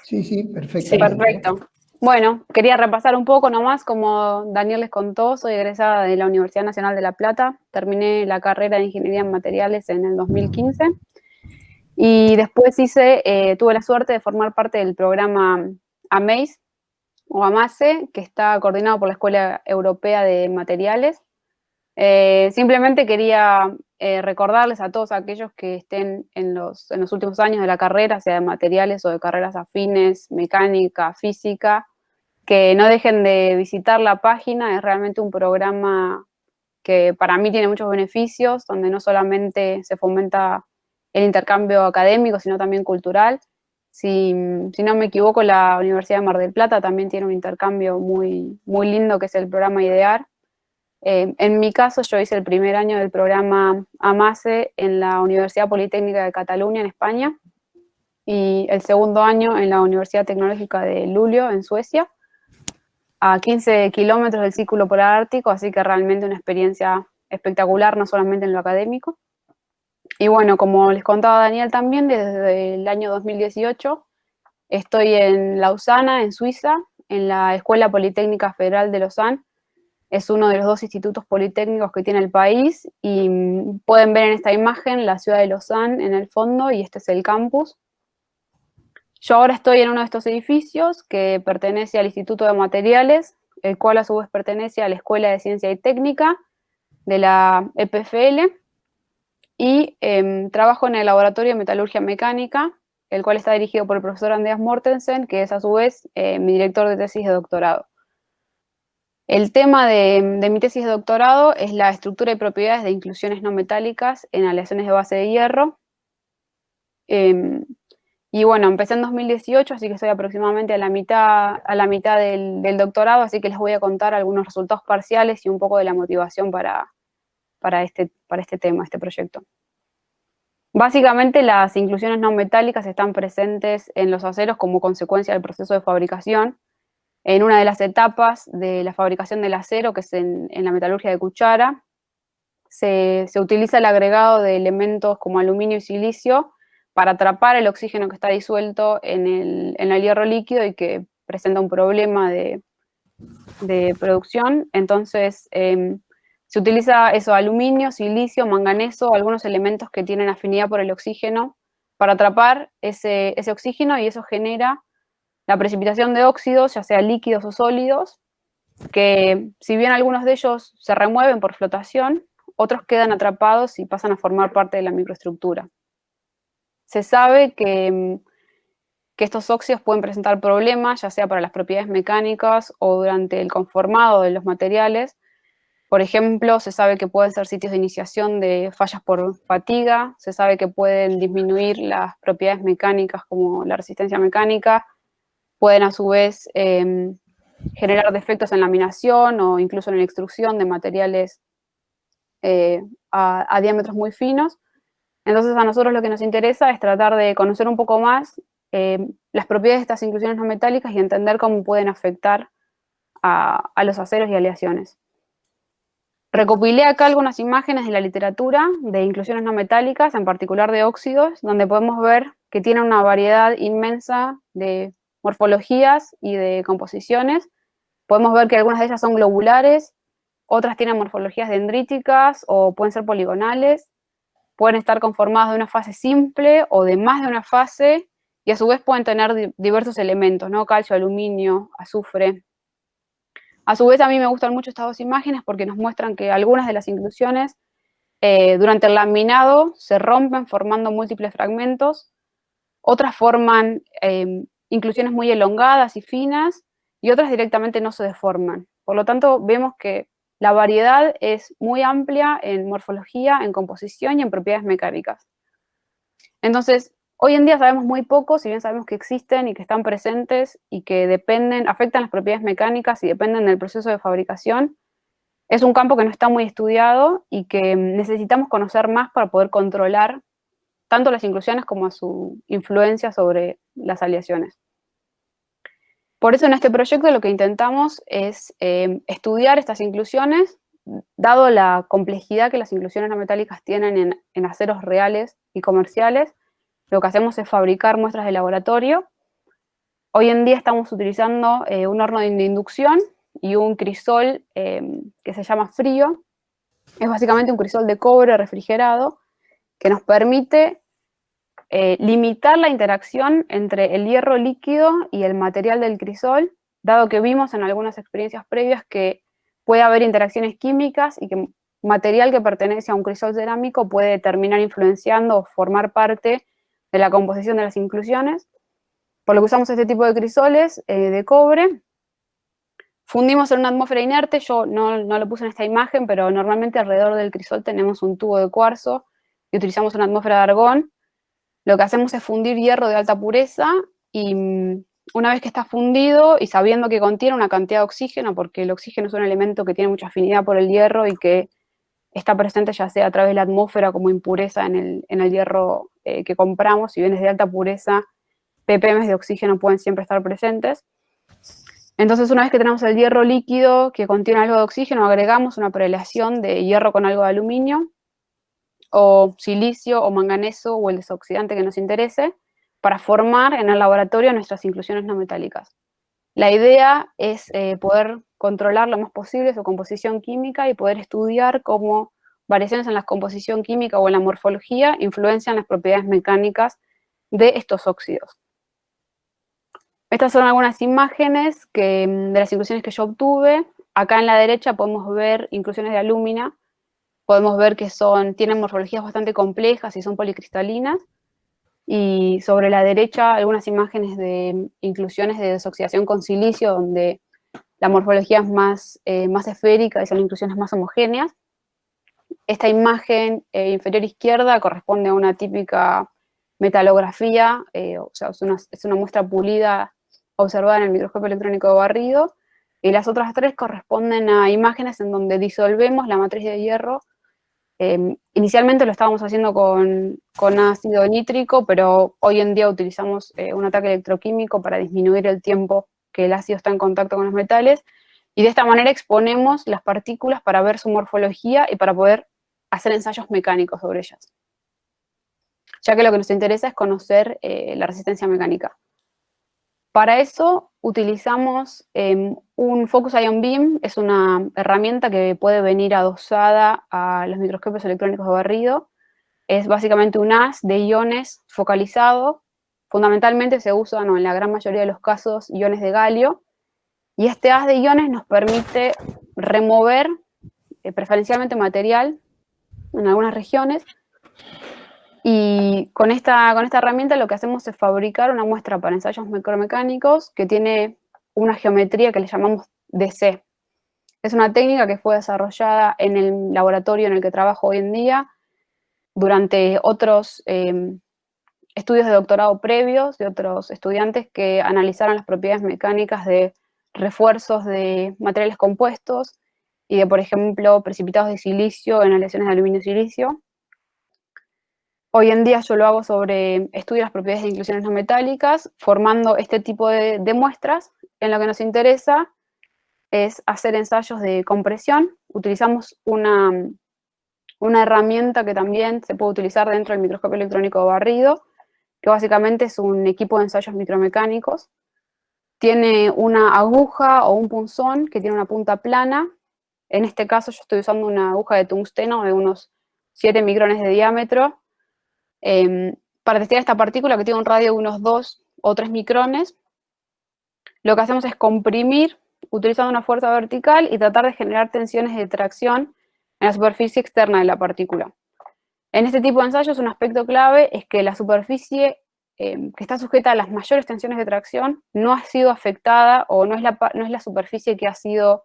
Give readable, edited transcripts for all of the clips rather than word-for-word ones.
Sí, Sí, perfectamente. perfecto. Bueno, quería repasar un poco nomás, como Daniel les contó, soy egresada de la Universidad Nacional de La Plata, terminé la carrera de Ingeniería en Materiales en el 2015 y después tuve la suerte de formar parte del programa AMACE o AMACE, que está coordinado por la Escuela Europea de Materiales. Simplemente quería recordarles a todos aquellos que estén en los últimos años de la carrera, sea de materiales o de carreras afines, mecánica, física, que no dejen de visitar la página. Es realmente un programa que para mí tiene muchos beneficios, donde no solamente se fomenta el intercambio académico, sino también cultural. Si no me equivoco, la Universidad de Mar del Plata también tiene un intercambio muy, muy lindo, que es el programa IDEAR. En mi caso, yo hice el primer año del programa AMACE en la Universidad Politécnica de Cataluña, en España, y el segundo año en la Universidad Tecnológica de Luleå, en Suecia, a 15 kilómetros del Círculo Polar Ártico, así que realmente una experiencia espectacular, no solamente en lo académico. Y bueno, como les contaba Daniel también, desde el año 2018 estoy en Lausana, en Suiza, en la Escuela Politécnica Federal de Lausanne. Es uno de los dos institutos politécnicos que tiene el país y pueden ver en esta imagen la ciudad de Lausanne en el fondo, y este es el campus. Yo ahora estoy en uno de estos edificios que pertenece al Instituto de Materiales, el cual a su vez pertenece a la Escuela de Ciencia y Técnica de la EPFL, y trabajo en el Laboratorio de Metalurgia Mecánica, el cual está dirigido por el profesor Andreas Mortensen, que es a su vez mi director de tesis de doctorado. El tema de mi tesis de doctorado es la estructura y propiedades de inclusiones no metálicas en aleaciones de base de hierro. Y bueno, empecé en 2018, así que estoy aproximadamente a la mitad del doctorado, así que les voy a contar algunos resultados parciales y un poco de la motivación para este tema, este proyecto. Básicamente, las inclusiones no metálicas están presentes en los aceros como consecuencia del proceso de fabricación. En una de las etapas de la fabricación del acero, que es en la metalurgia de cuchara, se utiliza el agregado de elementos como aluminio y silicio para atrapar el oxígeno que está disuelto en el hierro líquido y que presenta un problema de producción. Entonces, se utiliza eso, aluminio, silicio, manganeso, algunos elementos que tienen afinidad por el oxígeno para atrapar ese oxígeno, y eso genera la precipitación de óxidos, ya sea líquidos o sólidos, que si bien algunos de ellos se remueven por flotación, otros quedan atrapados y pasan a formar parte de la microestructura. Se sabe que estos óxidos pueden presentar problemas, ya sea para las propiedades mecánicas o durante el conformado de los materiales. Por ejemplo, se sabe que pueden ser sitios de iniciación de fallas por fatiga, se sabe que pueden disminuir las propiedades mecánicas como la resistencia mecánica, pueden a su vez generar defectos en laminación o incluso en la extrusión de materiales a diámetros muy finos. Entonces, a nosotros lo que nos interesa es tratar de conocer un poco más las propiedades de estas inclusiones no metálicas y entender cómo pueden afectar a los aceros y aleaciones. Recopilé acá algunas imágenes de la literatura de inclusiones no metálicas, en particular de óxidos, donde podemos ver que tienen una variedad inmensa de morfologías y de composiciones. Podemos ver que algunas de ellas son globulares, otras tienen morfologías dendríticas o pueden ser poligonales, pueden estar conformadas de una fase simple o de más de una fase, y a su vez pueden tener diversos elementos, ¿no? Calcio, aluminio, azufre. A su vez, a mí me gustan mucho estas dos imágenes porque nos muestran que algunas de las inclusiones durante el laminado se rompen formando múltiples fragmentos, otras forman inclusiones muy elongadas y finas, y otras directamente no se deforman. Por lo tanto, vemos que la variedad es muy amplia en morfología, en composición y en propiedades mecánicas. Entonces, hoy en día sabemos muy poco, si bien sabemos que existen y que están presentes y que afectan las propiedades mecánicas y dependen del proceso de fabricación. Es un campo que no está muy estudiado y que necesitamos conocer más para poder controlar tanto las inclusiones como su influencia sobre las aleaciones. Por eso en este proyecto lo que intentamos es estudiar estas inclusiones, dado la complejidad que las inclusiones no metálicas tienen en aceros reales y comerciales. Lo que hacemos es fabricar muestras de laboratorio Hoy en día estamos utilizando un horno de inducción y un crisol que se llama frío. Es básicamente un crisol de cobre refrigerado que nos permite limitar la interacción entre el hierro líquido y el material del crisol, dado que vimos en algunas experiencias previas que puede haber interacciones químicas y que material que pertenece a un crisol cerámico puede terminar influenciando o formar parte de la composición de las inclusiones. Por lo que usamos este tipo de crisoles de cobre. Fundimos en una atmósfera inerte, yo no lo puse en esta imagen, pero normalmente alrededor del crisol tenemos un tubo de cuarzo y utilizamos una atmósfera de argón. Lo que hacemos es fundir hierro de alta pureza y una vez que está fundido y sabiendo que contiene una cantidad de oxígeno, porque el oxígeno es un elemento que tiene mucha afinidad por el hierro y que está presente ya sea a través de la atmósfera como impureza en el hierro que compramos, si bien es de alta pureza, ppm de oxígeno pueden siempre estar presentes. Entonces, una vez que tenemos el hierro líquido que contiene algo de oxígeno, agregamos una prelación de hierro con algo de aluminio, o silicio, o manganeso, o el desoxidante que nos interese, para formar en el laboratorio nuestras inclusiones no metálicas. La idea es poder controlar lo más posible su composición química y poder estudiar cómo variaciones en la composición química o en la morfología influencian las propiedades mecánicas de estos óxidos. Estas son algunas imágenes de las inclusiones que yo obtuve. Acá en la derecha podemos ver inclusiones de alúmina. Podemos ver que tienen morfologías bastante complejas y son policristalinas. Y sobre la derecha algunas imágenes de inclusiones de desoxidación con silicio, donde la morfología es más esférica y son inclusiones más homogéneas. Esta imagen inferior izquierda corresponde a una típica metalografía, o sea, es una muestra pulida observada en el microscopio electrónico de barrido, y las otras tres corresponden a imágenes en donde disolvemos la matriz de hierro. Inicialmente lo estábamos haciendo con ácido nítrico, pero hoy en día utilizamos un ataque electroquímico para disminuir el tiempo que el ácido está en contacto con los metales, y de esta manera exponemos las partículas para ver su morfología y para poder hacer ensayos mecánicos sobre ellas, ya que lo que nos interesa es conocer la resistencia mecánica. Para eso utilizamos un Focus Ion Beam, es una herramienta que puede venir adosada a los microscopios electrónicos de barrido. Es básicamente un haz de iones focalizado. Fundamentalmente se usan, en la gran mayoría de los casos, iones de galio. Y este haz de iones nos permite remover preferencialmente material en algunas regiones. Y con esta herramienta lo que hacemos es fabricar una muestra para ensayos micromecánicos que tiene una geometría que le llamamos DC. Es una técnica que fue desarrollada en el laboratorio en el que trabajo hoy en día durante otros estudios de doctorado previos de otros estudiantes que analizaron las propiedades mecánicas de refuerzos de materiales compuestos y de, por ejemplo, precipitados de silicio en aleaciones de aluminio-silicio. Hoy en día yo lo hago sobre estudio de las propiedades de inclusiones no metálicas, formando este tipo de muestras. En lo que nos interesa es hacer ensayos de compresión. Utilizamos una herramienta que también se puede utilizar dentro del microscopio electrónico de barrido, que básicamente es un equipo de ensayos micromecánicos. Tiene una aguja o un punzón que tiene una punta plana. En este caso yo estoy usando una aguja de tungsteno de unos 7 micrones de diámetro, para testear esta partícula que tiene un radio de unos 2 o 3 micrones. Lo que hacemos es comprimir utilizando una fuerza vertical y tratar de generar tensiones de tracción en la superficie externa de la partícula. En este tipo de ensayos un aspecto clave es que la superficie que está sujeta a las mayores tensiones de tracción no ha sido afectada, o no es la superficie que ha sido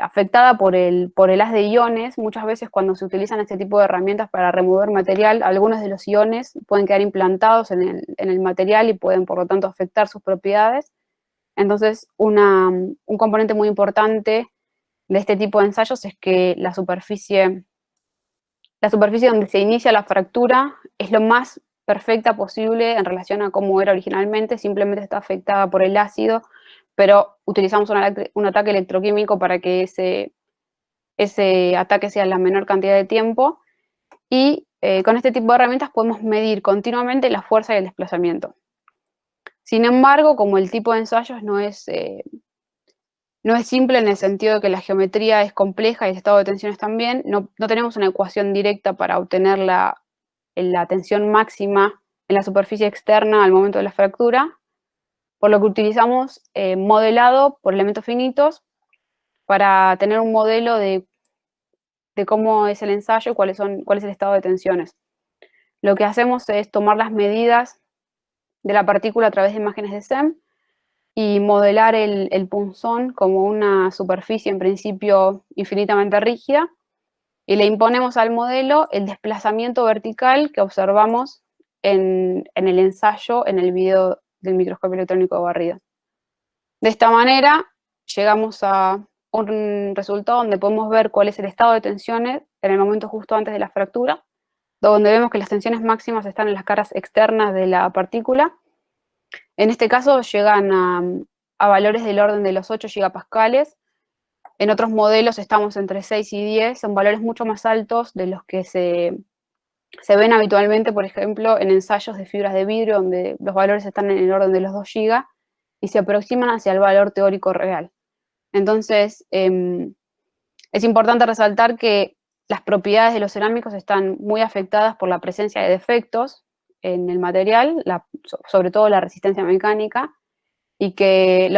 afectada por el haz de iones. Muchas veces cuando se utilizan este tipo de herramientas para remover material, algunos de los iones pueden quedar implantados en el material y pueden por lo tanto afectar sus propiedades. Entonces un componente muy importante de este tipo de ensayos es que la superficie donde se inicia la fractura es lo más perfecta posible en relación a cómo era originalmente, simplemente está afectada por el ácido, pero utilizamos un ataque electroquímico para que ese ataque sea la menor cantidad de tiempo, y con este tipo de herramientas podemos medir continuamente la fuerza y el desplazamiento. Sin embargo, como el tipo de ensayos no es simple en el sentido de que la geometría es compleja y el estado de tensiones también, no tenemos una ecuación directa para obtener la tensión máxima en la superficie externa al momento de la fractura, por lo que utilizamos modelado por elementos finitos para tener un modelo de cómo es el ensayo y cuál es el estado de tensiones. Lo que hacemos es tomar las medidas de la partícula a través de imágenes de SEM y modelar el punzón como una superficie en principio infinitamente rígida, y le imponemos al modelo el desplazamiento vertical que observamos en el ensayo, en el video del microscopio electrónico de barrida. De esta manera llegamos a un resultado donde podemos ver cuál es el estado de tensiones en el momento justo antes de la fractura, donde vemos que las tensiones máximas están en las caras externas de la partícula. En este caso llegan a valores del orden de los 8 gigapascales. En otros modelos estamos entre 6 y 10, son valores mucho más altos de los que se ven habitualmente, por ejemplo, en ensayos de fibras de vidrio, donde los valores están en el orden de los 2 gigas y se aproximan hacia el valor teórico real. Entonces, es importante resaltar que las propiedades de los cerámicos están muy afectadas por la presencia de defectos en el material, sobre todo la resistencia mecánica, y que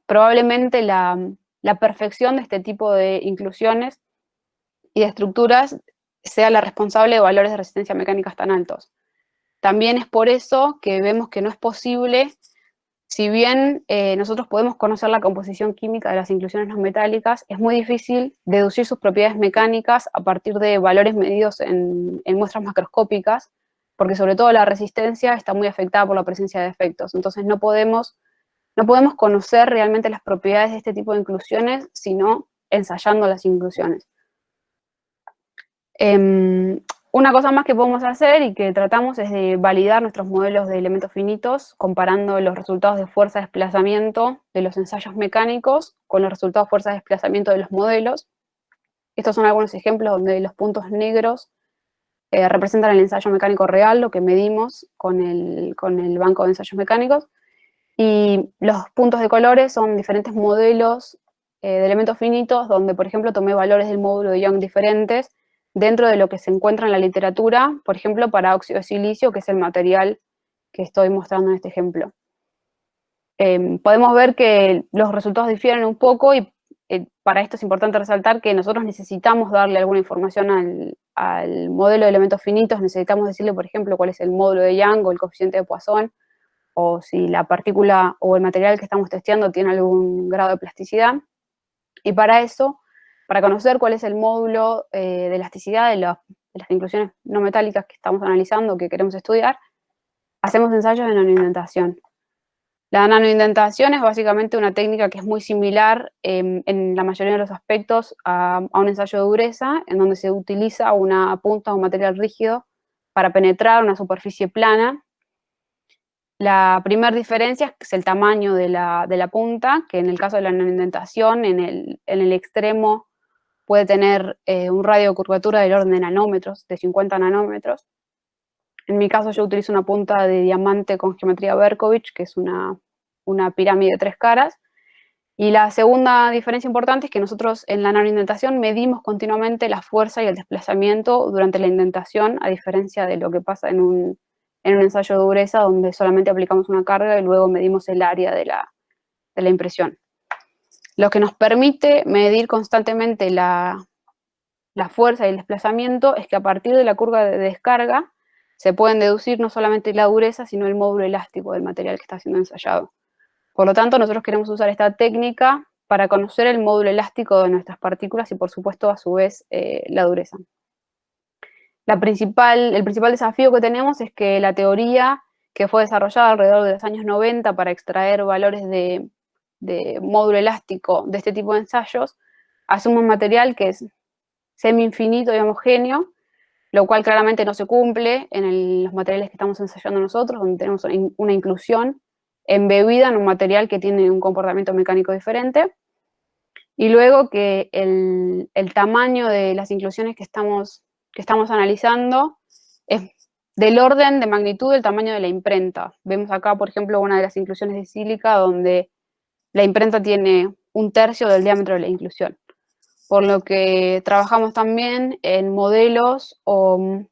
probablemente la perfección de este tipo de inclusiones y de estructuras sea la responsable de valores de resistencia mecánica tan altos. También es por eso que vemos que no es posible, si bien nosotros podemos conocer la composición química de las inclusiones no metálicas, es muy difícil deducir sus propiedades mecánicas a partir de valores medidos en muestras macroscópicas, porque sobre todo la resistencia está muy afectada por la presencia de defectos. Entonces no podemos conocer realmente las propiedades de este tipo de inclusiones, sino ensayando las inclusiones. Una cosa más que podemos hacer y que tratamos es de validar nuestros modelos de elementos finitos comparando los resultados de fuerza de desplazamiento de los ensayos mecánicos con los resultados de fuerza de desplazamiento de los modelos. Estos son algunos ejemplos donde los puntos negros representan el ensayo mecánico real, lo que medimos con el banco de ensayos mecánicos, y los puntos de colores son diferentes modelos de elementos finitos donde, por ejemplo, tomé valores del módulo de Young diferentes dentro de lo que se encuentra en la literatura, por ejemplo, para óxido de silicio, que es el material que estoy mostrando en este ejemplo. Podemos ver que los resultados difieren un poco y para esto es importante resaltar que nosotros necesitamos darle alguna información al modelo de elementos finitos, necesitamos decirle, por ejemplo, cuál es el módulo de Young o el coeficiente de Poisson, o si la partícula o el material que estamos testeando tiene algún grado de plasticidad. Y para eso, para conocer cuál es el módulo de elasticidad de las inclusiones no metálicas que estamos analizando, que queremos estudiar, hacemos ensayos de nanoindentación. La nanoindentación es básicamente una técnica que es muy similar en la mayoría de los aspectos a un ensayo de dureza, en donde se utiliza una punta o un material rígido para penetrar una superficie plana. La primera diferencia es el tamaño de la punta, que en el caso de la nanoindentación, en el extremo puede tener un radio de curvatura del orden de nanómetros, de 50 nanómetros. En mi caso yo utilizo una punta de diamante con geometría Berkovich, que es una pirámide de 3 caras. Y la segunda diferencia importante es que nosotros en la nanoindentación medimos continuamente la fuerza y el desplazamiento durante la indentación, a diferencia de lo que pasa en un ensayo de dureza, donde solamente aplicamos una carga y luego medimos el área de la impresión. Lo que nos permite medir constantemente la fuerza y el desplazamiento es que a partir de la curva de descarga se pueden deducir no solamente la dureza, sino el módulo elástico del material que está siendo ensayado. Por lo tanto, nosotros queremos usar esta técnica para conocer el módulo elástico de nuestras partículas y, por supuesto, a su vez, la dureza. El principal desafío que tenemos es que la teoría que fue desarrollada alrededor de los años 90 para extraer valores de módulo elástico de este tipo de ensayos asume un material que es semi-infinito y homogéneo, lo cual claramente no se cumple en los materiales que estamos ensayando nosotros, donde tenemos una inclusión embebida en un material que tiene un comportamiento mecánico diferente, y luego que el tamaño de las inclusiones que estamos analizando es del orden de magnitud del tamaño de la imprenta. Vemos acá, por ejemplo, una de las inclusiones de sílica donde la imprenta tiene 1/3 del diámetro de la inclusión. Por lo que trabajamos también en modelos o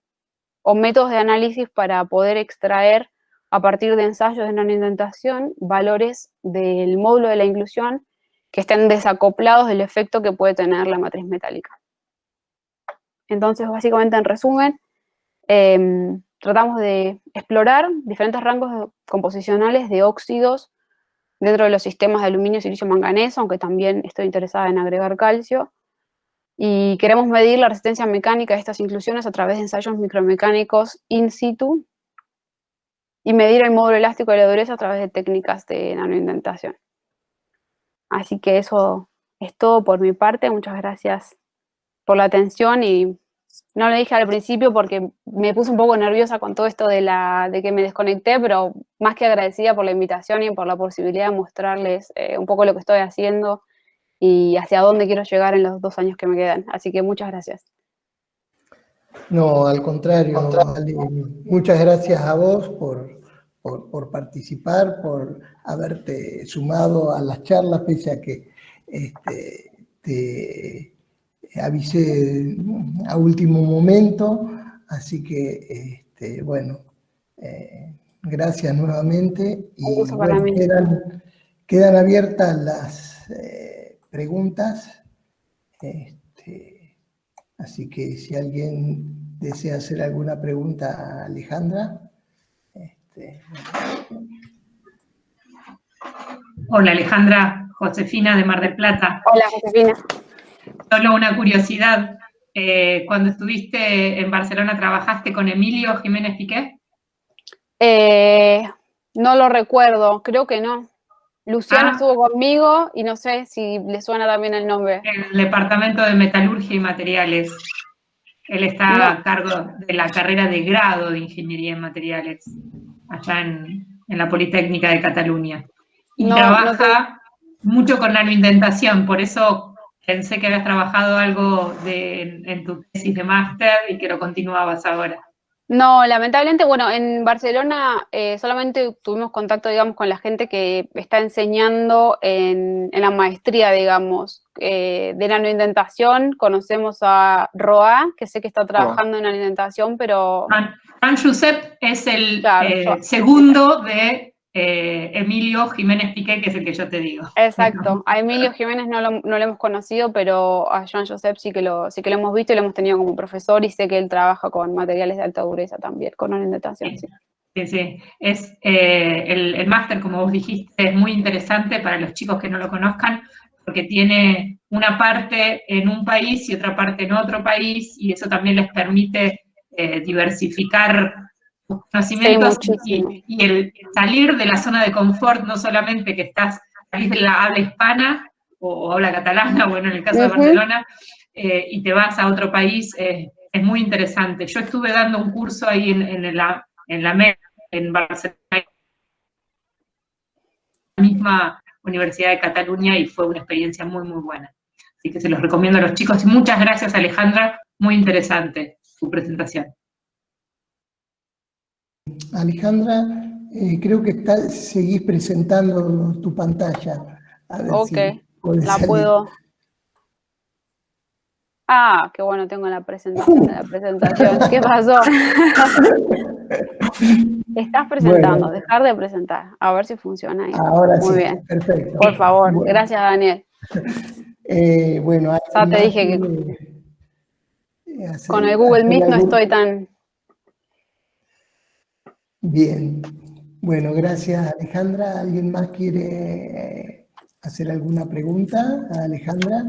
métodos de análisis para poder extraer a partir de ensayos de nanoindentación valores del módulo de la inclusión que estén desacoplados del efecto que puede tener la matriz metálica. Entonces, básicamente, en resumen, tratamos de explorar diferentes rangos composicionales de óxidos dentro de los sistemas de aluminio, silicio, manganeso, aunque también estoy interesada en agregar calcio. Y queremos medir la resistencia mecánica de estas inclusiones a través de ensayos micromecánicos in situ y medir el módulo elástico de la dureza a través de técnicas de nanoindentación. Así que eso es todo por mi parte. Muchas gracias por la atención y no lo dije al principio porque me puse un poco nerviosa con todo esto de que me desconecté, pero más que agradecida por la invitación y por la posibilidad de mostrarles un poco lo que estoy haciendo y hacia dónde quiero llegar en los 2 años que me quedan. Así que muchas gracias. No, al contrario, Ale, muchas gracias a vos por participar, por haberte sumado a las charlas, pese a que te avisé a último momento. Así que, bueno, gracias nuevamente. Un gusto Y para bueno, mí. quedan abiertas las preguntas. Así que si alguien desea hacer alguna pregunta a Alejandra. Hola Alejandra, Josefina de Mar del Plata. Hola Josefina. Solo una curiosidad, cuando estuviste en Barcelona, ¿trabajaste con Emilio Jiménez Piqué? No lo recuerdo, creo que no. Luciano Ah. estuvo conmigo y no sé si le suena también el nombre. En el departamento de Metalurgia y Materiales. Él está a cargo de la carrera de grado de Ingeniería en Materiales, allá en la Politécnica de Cataluña. Y trabaja mucho con nanoindentación, por eso pensé que habías trabajado algo en tu tesis de máster y que lo continuabas ahora. No, lamentablemente, bueno, en Barcelona solamente tuvimos contacto, digamos, con la gente que está enseñando en la maestría, digamos, de nanoindentación. Conocemos a Roa, que sé que está trabajando en nanoindentación, pero... Juan Josep es el segundo de Emilio Jiménez Piqué, que es el que yo te digo. Exacto. A Emilio Jiménez no lo hemos conocido, pero a Joan Josep sí que lo hemos visto y lo hemos tenido como profesor y sé que él trabaja con materiales de alta dureza también, con nanoindentación, sí. Sí. Es, el máster, como vos dijiste, es muy interesante para los chicos que no lo conozcan, porque tiene una parte en un país y otra parte en otro país, y eso también les permite diversificar sus conocimientos, sí, y el salir de la zona de confort, no solamente que salís de la habla hispana, o habla catalana, bueno, en el caso de Barcelona, y te vas a otro país, es muy interesante. Yo estuve dando un curso ahí en la MED, en Barcelona, la misma Universidad de Cataluña, y fue una experiencia muy, muy buena. Así que se los recomiendo a los chicos. Y muchas gracias, Alejandra, muy interesante su presentación. Alejandra, creo que seguís presentando tu pantalla. A ver si la puedo... Ah, qué bueno, tengo la presentación de la presentación. ¿Qué pasó? Estás presentando, dejar de presentar. A ver si funciona ahí. Ahora muy sí, bien. Perfecto. Por favor, gracias Daniel. Bueno, ya te dije que con el Google Meet no estoy tan... Bien. Bueno, gracias Alejandra. ¿Alguien más quiere hacer alguna pregunta a Alejandra?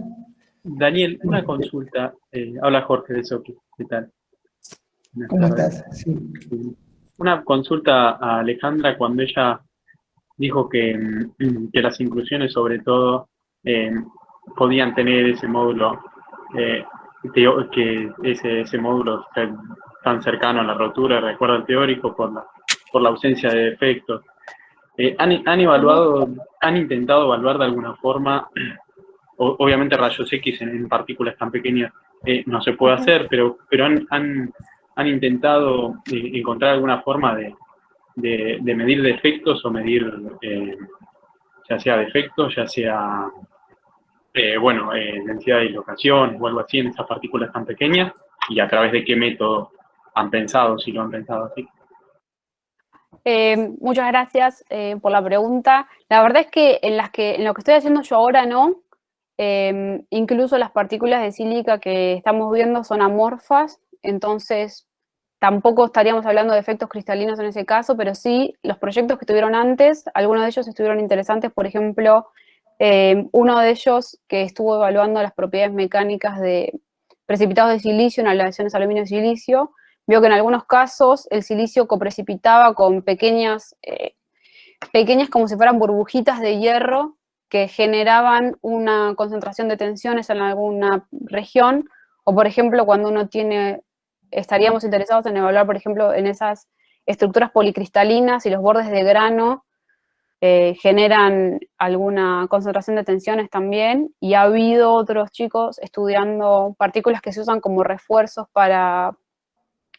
Daniel, una consulta. Habla Jorge de Soki. ¿Qué tal? ¿Cómo estás? Sí. Una consulta a Alejandra cuando ella dijo que las inclusiones sobre todo podían tener ese módulo, que ese módulo tan cercano a la rotura, recuerda el teórico, por la ausencia de defectos. ¿Han intentado evaluar de alguna forma? Obviamente rayos X en partículas tan pequeñas no se puede hacer, pero han han intentado encontrar alguna forma de medir defectos o medir, ya sea defectos, ya sea, densidad de dislocación o algo así en esas partículas tan pequeñas, y a través de qué método han pensado, si lo han pensado así. Muchas gracias por la pregunta. La verdad es que en lo que estoy haciendo yo ahora no. Incluso las partículas de sílica que estamos viendo son amorfas, entonces tampoco estaríamos hablando de efectos cristalinos en ese caso, pero sí los proyectos que tuvieron antes, algunos de ellos estuvieron interesantes. Por ejemplo, uno de ellos que estuvo evaluando las propiedades mecánicas de precipitados de silicio en aleaciones aluminio-silicio, vio que en algunos casos el silicio coprecipitaba con pequeñas como si fueran burbujitas de hierro que generaban una concentración de tensiones en alguna región, o por ejemplo cuando uno estaríamos interesados en evaluar, por ejemplo, en esas estructuras policristalinas y los bordes de grano generan alguna concentración de tensiones también, y ha habido otros chicos estudiando partículas que se usan como refuerzos para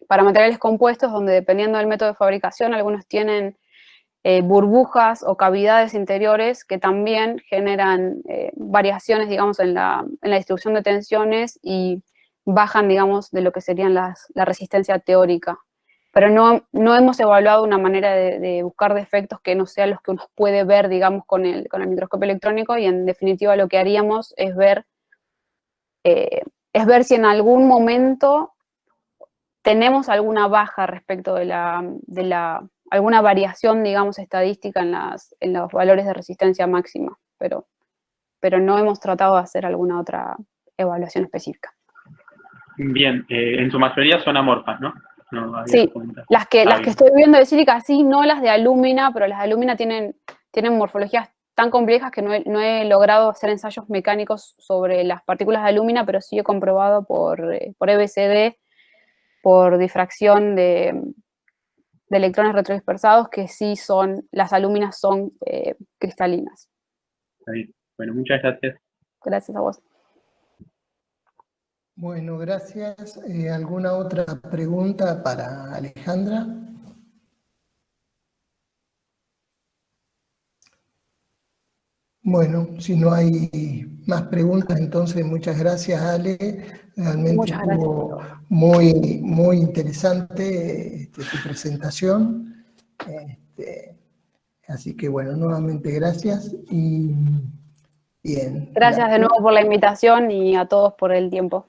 materiales compuestos, donde dependiendo del método de fabricación, algunos tienen burbujas o cavidades interiores que también generan variaciones, digamos, en la distribución de tensiones y bajan, digamos, de lo que serían la resistencia teórica. Pero no hemos evaluado una manera de buscar defectos que no sean los que uno puede ver, digamos, con el microscopio electrónico, y en definitiva lo que haríamos es ver si en algún momento tenemos alguna baja respecto de alguna variación, digamos, estadística en los valores de resistencia máxima, pero no hemos tratado de hacer alguna otra evaluación específica. Bien, en su mayoría son amorfas, ¿no? No Sí, las que estoy viendo de sílica sí, no las de alúmina, pero las de alúmina tienen morfologías tan complejas que no he logrado hacer ensayos mecánicos sobre las partículas de alúmina, pero sí he comprobado por EBCD, por difracción de electrones retrodispersados, que sí las alúminas son cristalinas. Está bien. Bueno, muchas gracias. Gracias a vos. Bueno, gracias. ¿Alguna otra pregunta para Alejandra? Bueno, si no hay más preguntas, entonces muchas gracias, Ale. Realmente estuvo muy, muy interesante tu presentación. Así que bueno, nuevamente gracias y bien. Gracias de nuevo por la invitación y a todos por el tiempo.